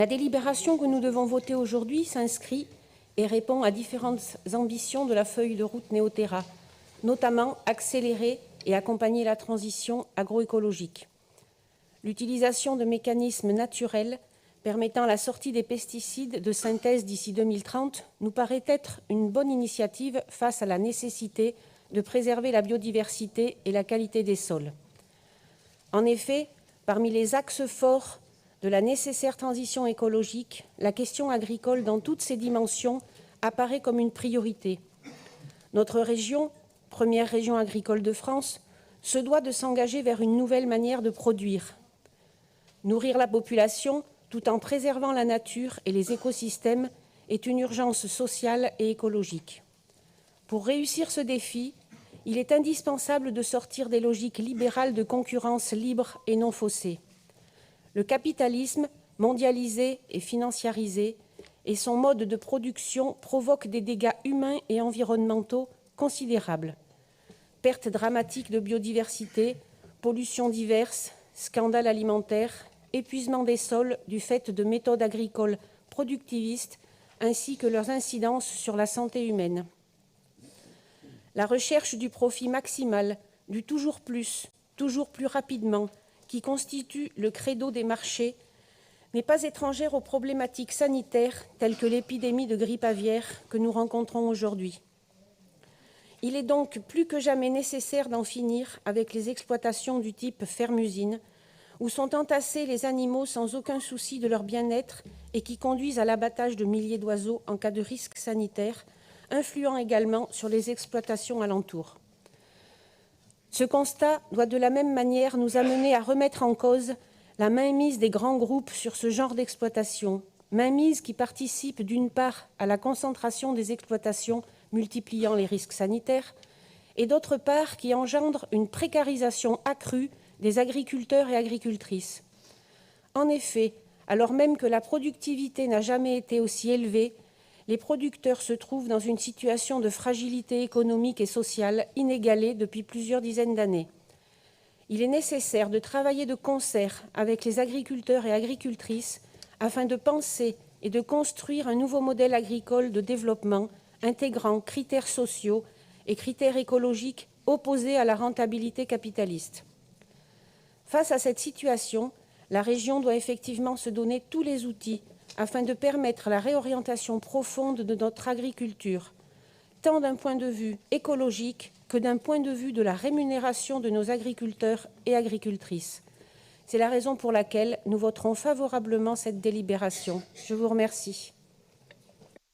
La délibération que nous devons voter aujourd'hui s'inscrit et répond à différentes ambitions de la feuille de route Néoterra, notamment accélérer et accompagner la transition agroécologique. L'utilisation de mécanismes naturels permettant la sortie des pesticides de synthèse d'ici 2030 nous paraît être une bonne initiative face à la nécessité de préserver la biodiversité et la qualité des sols. En effet, parmi les axes forts de la nécessaire transition écologique, la question agricole dans toutes ses dimensions apparaît comme une priorité. Notre région, première région agricole de France, se doit de s'engager vers une nouvelle manière de produire. Nourrir la population tout en préservant la nature et les écosystèmes est une urgence sociale et écologique. Pour réussir ce défi, il est indispensable de sortir des logiques libérales de concurrence libre et non faussée. Le capitalisme, mondialisé et financiarisé, et son mode de production provoquent des dégâts humains et environnementaux considérables. Pertes dramatiques de biodiversité, pollutions diverses, scandales alimentaires, épuisement des sols du fait de méthodes agricoles productivistes, ainsi que leurs incidences sur la santé humaine. La recherche du profit maximal, du toujours plus rapidement, qui constitue le credo des marchés, n'est pas étrangère aux problématiques sanitaires telles que l'épidémie de grippe aviaire que nous rencontrons aujourd'hui. Il est donc plus que jamais nécessaire d'en finir avec les exploitations du type ferme-usine, où sont entassés les animaux sans aucun souci de leur bien-être et qui conduisent à l'abattage de milliers d'oiseaux en cas de risque sanitaire, influant également sur les exploitations alentours. Ce constat doit de la même manière nous amener à remettre en cause la mainmise des grands groupes sur ce genre d'exploitation, mainmise qui participe d'une part à la concentration des exploitations multipliant les risques sanitaires et d'autre part qui engendre une précarisation accrue des agriculteurs et agricultrices. En effet, alors même que la productivité n'a jamais été aussi élevée, les producteurs se trouvent dans une situation de fragilité économique et sociale inégalée depuis plusieurs dizaines d'années. Il est nécessaire de travailler de concert avec les agriculteurs et agricultrices afin de penser et de construire un nouveau modèle agricole de développement intégrant critères sociaux et critères écologiques opposés à la rentabilité capitaliste. Face à cette situation, la région doit effectivement se donner tous les outils afin de permettre la réorientation profonde de notre agriculture, tant d'un point de vue écologique que d'un point de vue de la rémunération de nos agriculteurs et agricultrices. C'est la raison pour laquelle nous voterons favorablement cette délibération. Je vous remercie.